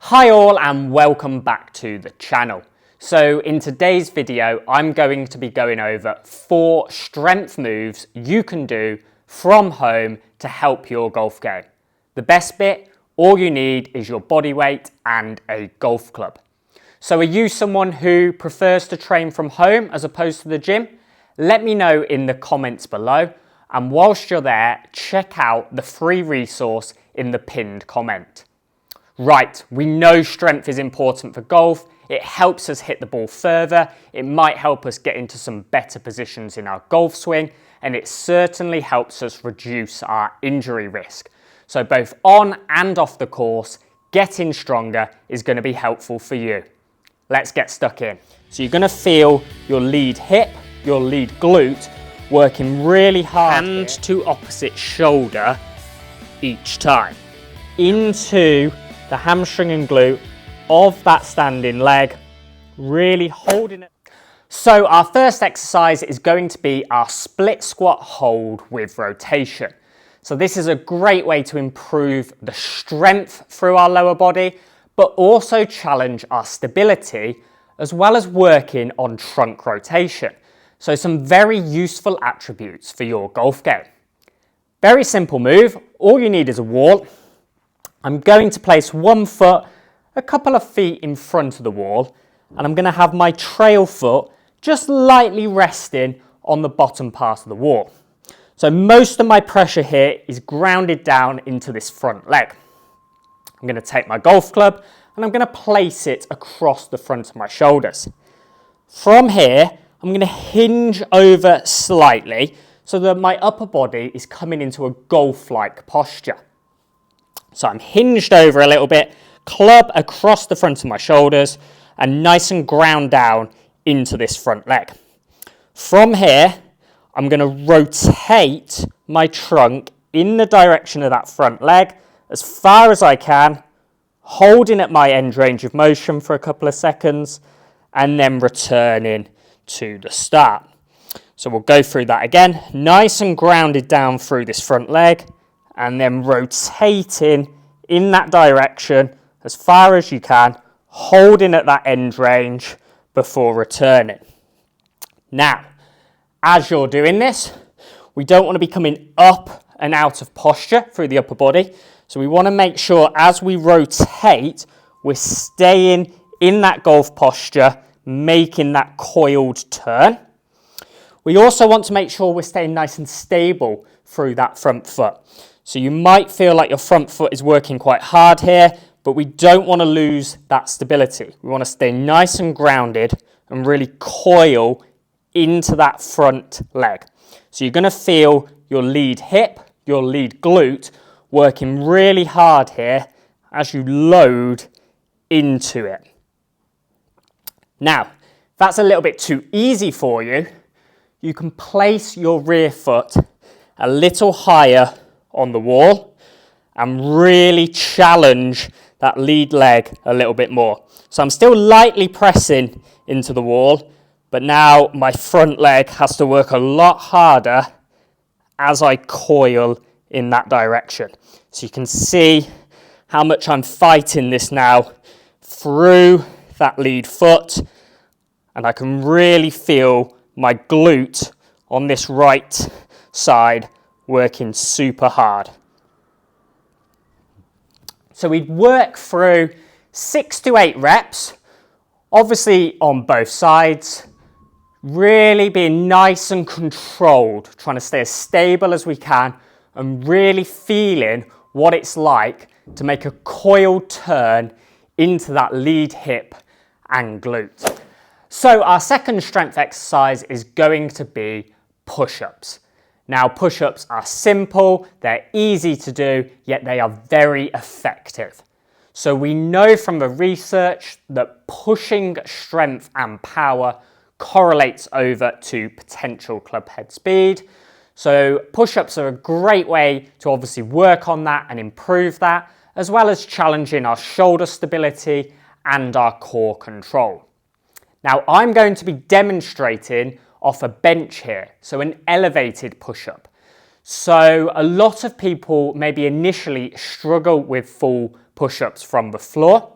Hi all and welcome back to the channel. So in today's video, I'm going to be going over 4 strength moves you can do from home to help your golf game. The best bit, all you need is your body weight and a golf club. So are you someone who prefers to train from home as opposed to the gym? Let me know in the comments below. And whilst you're there, check out the free resource in the pinned comment. Right, we know strength is important for golf. It helps us hit the ball further. It might help us get into some better positions in our golf swing, and it certainly helps us reduce our injury risk. So both on and off the course, getting stronger is going to be helpful for you. Let's get stuck in. So you're going to feel your lead hip, your lead glute working really hard. Hand to opposite shoulder each time. Into the hamstring and glute of that standing leg, really holding it. So our first exercise is going to be our split squat hold with rotation. So this is a great way to improve the strength through our lower body, but also challenge our stability, as well as working on trunk rotation. So some very useful attributes for your golf game. Very simple move. All you need is a wall. I'm going to place one foot a couple of feet in front of the wall, and I'm going to have my trail foot just lightly resting on the bottom part of the wall. So most of my pressure here is grounded down into this front leg. I'm going to take my golf club and I'm going to place it across the front of my shoulders. From here, I'm going to hinge over slightly so that my upper body is coming into a golf-like posture. So I'm hinged over a little bit, club across the front of my shoulders, and nice and ground down into this front leg. From here, I'm going to rotate my trunk in the direction of that front leg as far as I can, holding at my end range of motion for a couple of seconds, and then returning to the start. So we'll go through that again, nice and grounded down through this front leg, and then rotating in that direction as far as you can, holding at that end range before returning. Now, as you're doing this, we don't want to be coming up and out of posture through the upper body. So we want to make sure as we rotate, we're staying in that golf posture, making that coiled turn. We also want to make sure we're staying nice and stable through that front foot. So you might feel like your front foot is working quite hard here, but we don't want to lose that stability. We want to stay nice and grounded and really coil into that front leg. So you're going to feel your lead hip, your lead glute working really hard here as you load into it. Now, if that's a little bit too easy for you, you can place your rear foot a little higher on the wall and really challenge that lead leg a little bit more. So I'm still lightly pressing into the wall, but now my front leg has to work a lot harder as I coil in that direction. So you can see how much I'm fighting this now through that lead foot, and I can really feel my glute on this right side working super hard. So we'd work through 6 to 8 reps, obviously on both sides, really being nice and controlled, trying to stay as stable as we can and really feeling what it's like to make a coiled turn into that lead hip and glute. So our second strength exercise is going to be push-ups. Now, push-ups are simple, they're easy to do, yet they are very effective. So we know from the research that pushing strength and power correlates over to potential club head speed. So push-ups are a great way to obviously work on that and improve that, as well as challenging our shoulder stability and our core control. Now, I'm going to be demonstrating off a bench here, so an elevated push-up. So a lot of people maybe initially struggle with full push-ups from the floor.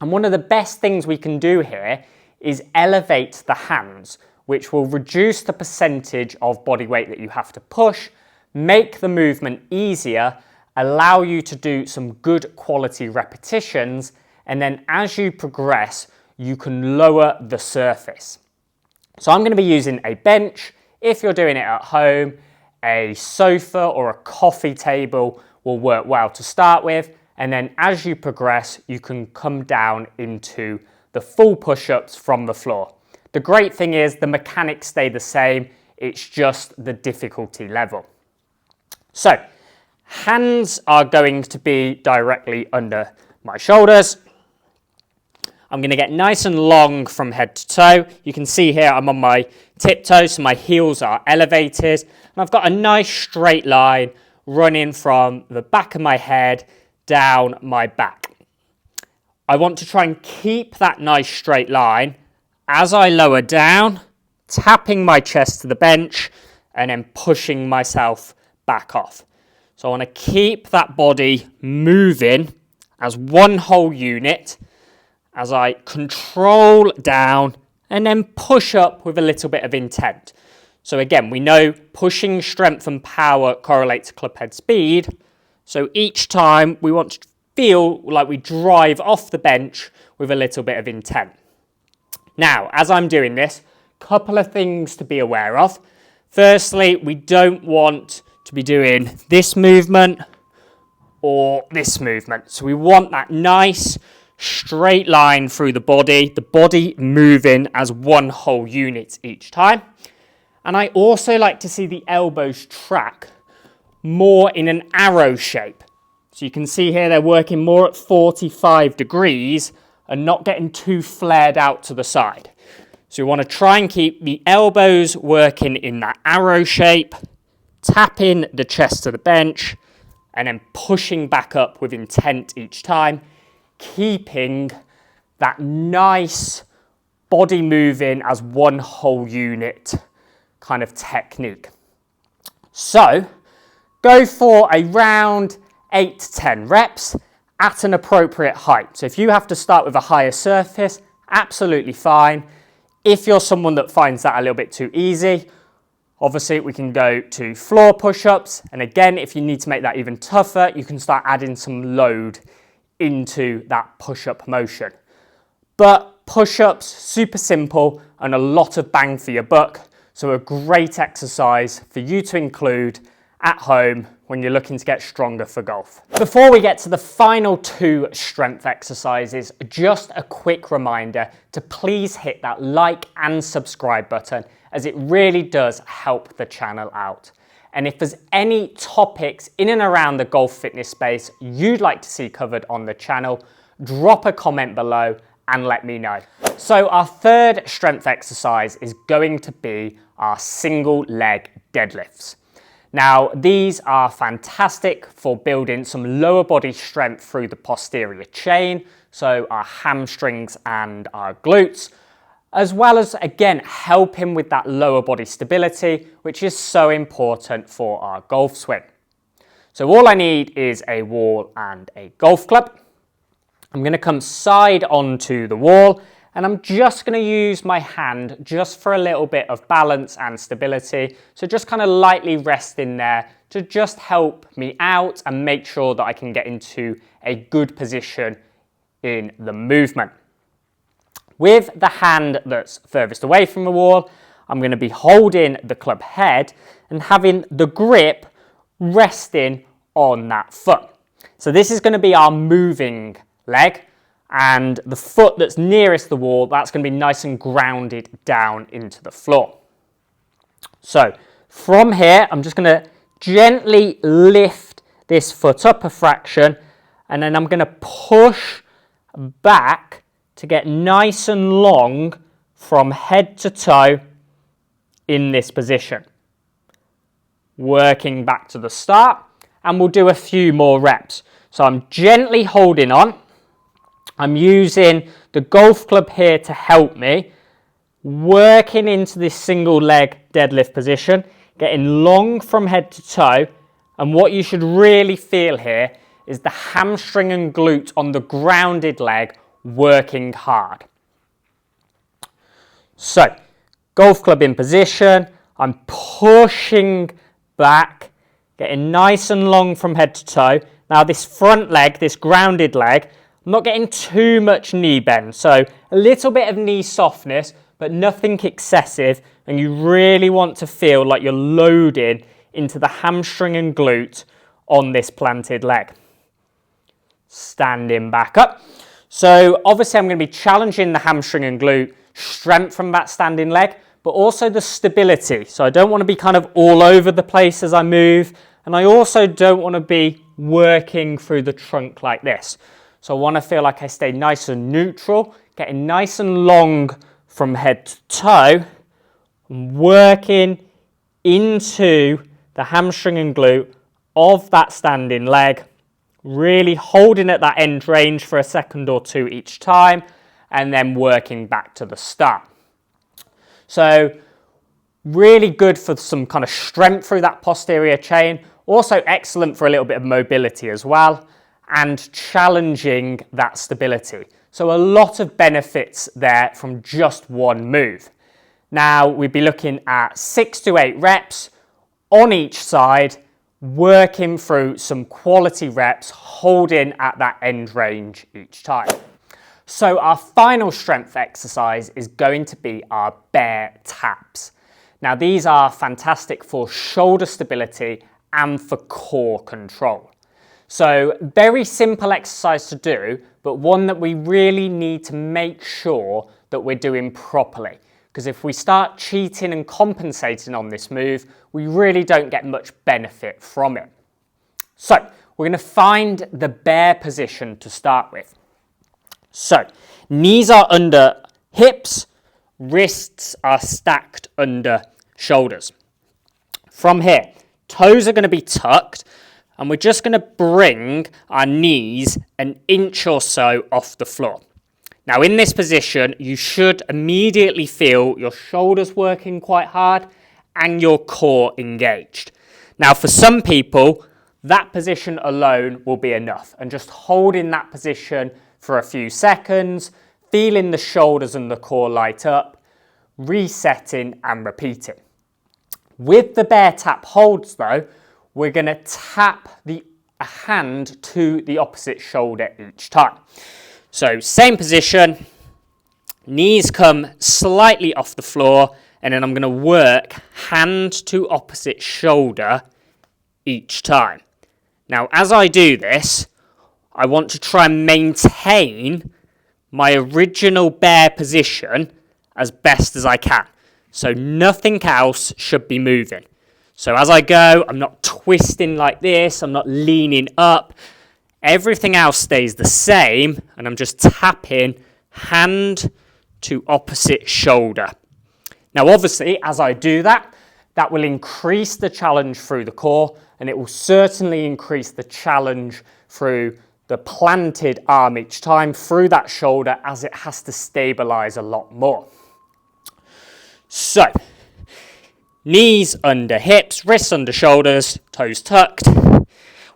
And one of the best things we can do here is elevate the hands, which will reduce the percentage of body weight that you have to push, make the movement easier, allow you to do some good quality repetitions, and then as you progress, you can lower the surface. So I'm going to be using a bench. If you're doing it at home, a sofa or a coffee table will work well to start with. And then as you progress, you can come down into the full push-ups from the floor. The great thing is the mechanics stay the same. It's just the difficulty level. So hands are going to be directly under my shoulders. I'm going to get nice and long from head to toe. You can see here I'm on my tiptoes, so my heels are elevated. And I've got a nice straight line running from the back of my head down my back. I want to try and keep that nice straight line as I lower down, tapping my chest to the bench and then pushing myself back off. So I want to keep that body moving as one whole unit as I control down and then push up with a little bit of intent. So again, we know pushing strength and power correlate to club head speed. So each time we want to feel like we drive off the bench with a little bit of intent. Now, as I'm doing this, a couple of things to be aware of. Firstly, we don't want to be doing this movement or this movement. So we want that nice straight line through the body moving as one whole unit each time. And I also like to see the elbows track more in an arrow shape. So you can see here they're working more at 45 degrees and not getting too flared out to the side. So we want to try and keep the elbows working in that arrow shape, tapping the chest to the bench, and then pushing back up with intent each time, keeping that nice body moving as one whole unit kind of technique. So go for around 8 to 10 reps at an appropriate height. So if you have to start with a higher surface, absolutely fine. If you're someone that finds that a little bit too easy, obviously we can go to floor push-ups. And again, if you need to make that even tougher, you can start adding some load into that push-up motion. But push-ups, super simple and a lot of bang for your buck. So a great exercise for you to include at home when you're looking to get stronger for golf. Before we get to the final 2 strength exercises, just a quick reminder to please hit that like and subscribe button, as it really does help the channel out. And if there's any topics in and around the golf fitness space you'd like to see covered on the channel, drop a comment below and let me know. So our third strength exercise is going to be our single leg deadlifts. Now, these are fantastic for building some lower body strength through the posterior chain, so our hamstrings and our glutes, as well as, again, helping with that lower body stability, which is so important for our golf swing. So all I need is a wall and a golf club. I'm going to come side onto the wall, and I'm just going to use my hand just for a little bit of balance and stability. So just kind of lightly rest in there to just help me out and make sure that I can get into a good position in the movement. With the hand that's furthest away from the wall, I'm going to be holding the club head and having the grip resting on that foot. So this is going to be our moving leg. And the foot that's nearest the wall, that's going to be nice and grounded down into the floor. So from here, I'm just going to gently lift this foot up a fraction, and then I'm going to push back to get nice and long from head to toe in this position. Working back to the start, and we'll do a few more reps. So I'm gently holding on. I'm using the golf club here to help me, working into this single leg deadlift position, getting long from head to toe. And what you should really feel here is the hamstring and glute on the grounded leg working hard. So, golf club in position, I'm pushing back, getting nice and long from head to toe. Now this front leg, this grounded leg, I'm not getting too much knee bend, so a little bit of knee softness, but nothing excessive, and you really want to feel like you're loading into the hamstring and glute on this planted leg. Standing back up. So obviously I'm going to be challenging the hamstring and glute strength from that standing leg, but also the stability. So I don't want to be kind of all over the place as I move, and I also don't want to be working through the trunk like this. So I want to feel like I stay nice and neutral, getting nice and long from head to toe, and working into the hamstring and glute of that standing leg, really holding at that end range for a second or two each time, and then working back to the start. So really good for some kind of strength through that posterior chain, also excellent for a little bit of mobility as well, and challenging that stability. So a lot of benefits there from just one move. Now we'd be looking at 6 to 8 reps on each side, working through some quality reps, holding at that end range each time. So our final strength exercise is going to be our bear taps. Now these are fantastic for shoulder stability and for core control. So very simple exercise to do, but one that we really need to make sure that we're doing properly. Because if we start cheating and compensating on this move, we really don't get much benefit from it. So we're going to find the bear position to start with. So knees are under hips, wrists are stacked under shoulders. From here, toes are going to be tucked, and we're just going to bring our knees an inch or so off the floor. Now in this position, you should immediately feel your shoulders working quite hard and your core engaged. Now for some people, that position alone will be enough, and just holding that position for a few seconds, feeling the shoulders and the core light up, resetting and repeating. With the bear tap holds though, we're going to tap the hand to the opposite shoulder each time. So same position, knees come slightly off the floor, and then I'm going to work hand to opposite shoulder each time. Now as I do this, I want to try and maintain my original bear position as best as I can. So nothing else should be moving. So as I go, I'm not twisting like this, I'm not leaning up. Everything else stays the same, and I'm just tapping hand to opposite shoulder. Now obviously, as I do that, that will increase the challenge through the core, and it will certainly increase the challenge through the planted arm each time through that shoulder, as it has to stabilize a lot more. So, knees under hips, wrists under shoulders, toes tucked,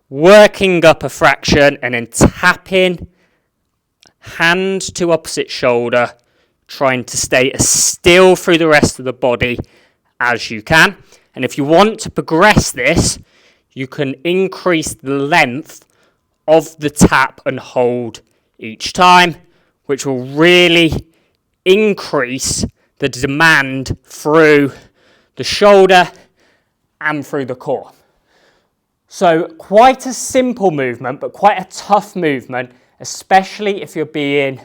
working up a fraction and then tapping hand to opposite shoulder, trying to stay as still through the rest of the body as you can. And if you want to progress this, you can increase the length of the tap and hold each time, which will really increase the demand through the shoulder and through the core. So quite a simple movement, but quite a tough movement, especially if you're being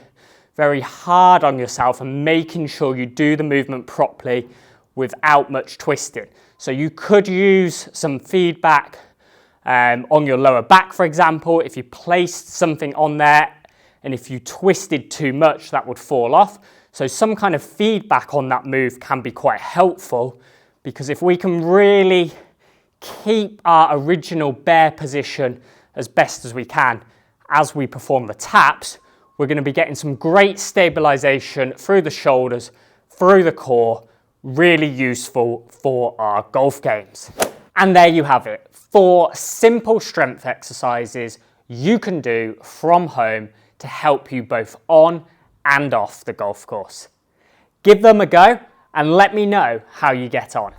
very hard on yourself and making sure you do the movement properly without much twisting. So you could use some feedback on your lower back, for example. If you placed something on there and if you twisted too much, that would fall off. So some kind of feedback on that move can be quite helpful, because if we can really keep our original bear position as best as we can as we perform the taps, we're going to be getting some great stabilization through the shoulders, through the core, really useful for our golf games. And there you have it, 4 simple strength exercises you can do from home to help you both on and off the golf course. Give them a go and let me know how you get on.